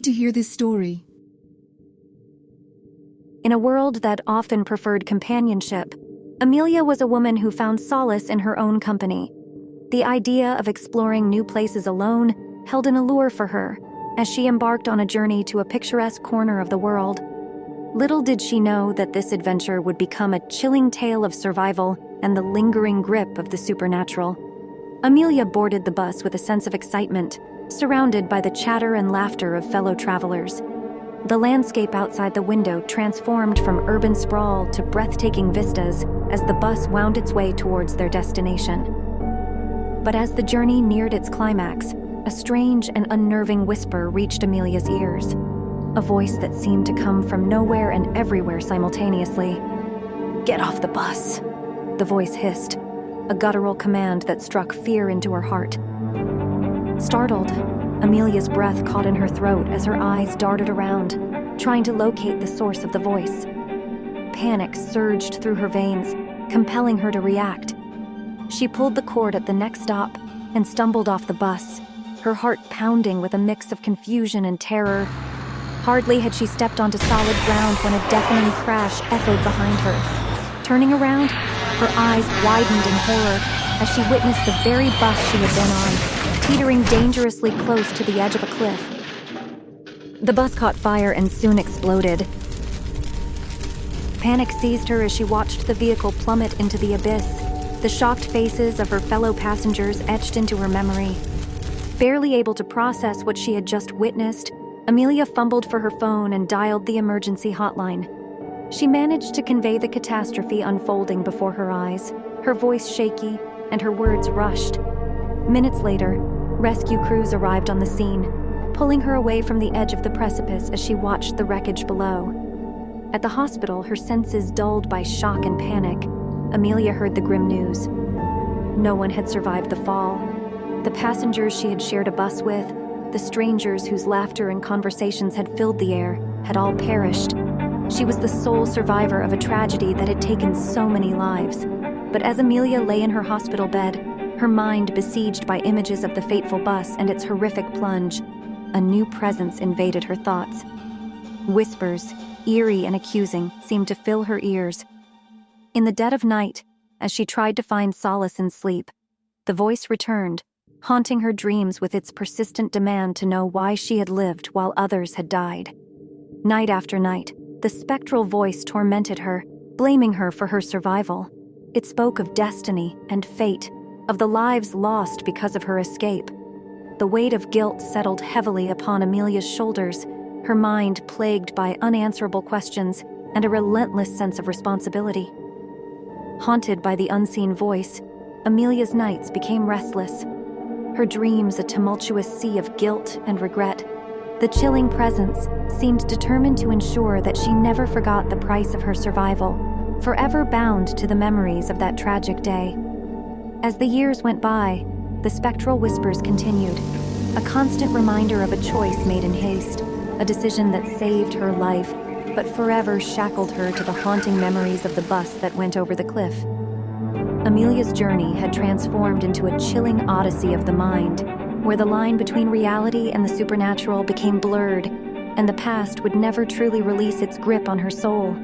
need to hear this story. In a world that often preferred companionship, Amelia was a woman who found solace in her own company. The idea of exploring new places alone held an allure for her as she embarked on a journey to a picturesque corner of the world. Little did she know that this adventure would become a chilling tale of survival and the lingering grip of the supernatural. Amelia boarded the bus with a sense of excitement, surrounded by the chatter and laughter of fellow travelers. The landscape outside the window transformed from urban sprawl to breathtaking vistas as the bus wound its way towards their destination. But as the journey neared its climax, a strange and unnerving whisper reached Amelia's ears, a voice that seemed to come from nowhere and everywhere simultaneously. "Get off the bus," the voice hissed, a guttural command that struck fear into her heart. Startled, Amelia's breath caught in her throat as her eyes darted around, trying to locate the source of the voice. Panic surged through her veins, compelling her to react. She pulled the cord at the next stop and stumbled off the bus, her heart pounding with a mix of confusion and terror. Hardly had she stepped onto solid ground when a deafening crash echoed behind her. Turning around, her eyes widened in horror as she witnessed the very bus she had been on, teetering dangerously close to the edge of a cliff. The bus caught fire and soon exploded. Panic seized her as she watched the vehicle plummet into the abyss, the shocked faces of her fellow passengers etched into her memory. Barely able to process what she had just witnessed, Amelia fumbled for her phone and dialed the emergency hotline. She managed to convey the catastrophe unfolding before her eyes, her voice shaky and her words rushed. Minutes later, rescue crews arrived on the scene, pulling her away from the edge of the precipice as she watched the wreckage below. At the hospital, her senses dulled by shock and panic, Amelia heard the grim news. No one had survived the fall. The passengers she had shared a bus with, the strangers whose laughter and conversations had filled the air, had all perished. She was the sole survivor of a tragedy that had taken so many lives. But as Amelia lay in her hospital bed, her mind besieged by images of the fateful bus and its horrific plunge, a new presence invaded her thoughts. Whispers, eerie and accusing, seemed to fill her ears. In the dead of night, as she tried to find solace in sleep, the voice returned, haunting her dreams with its persistent demand to know why she had lived while others had died. Night after night, the spectral voice tormented her, blaming her for her survival. It spoke of destiny and fate, of the lives lost because of her escape. The weight of guilt settled heavily upon Amelia's shoulders, her mind plagued by unanswerable questions and a relentless sense of responsibility. Haunted by the unseen voice, Amelia's nights became restless, her dreams a tumultuous sea of guilt and regret. The chilling presence seemed determined to ensure that she never forgot the price of her survival, forever bound to the memories of that tragic day. As the years went by, the spectral whispers continued, a constant reminder of a choice made in haste, a decision that saved her life, but forever shackled her to the haunting memories of the bus that went over the cliff. Amelia's journey had transformed into a chilling odyssey of the mind, where the line between reality and the supernatural became blurred, and the past would never truly release its grip on her soul.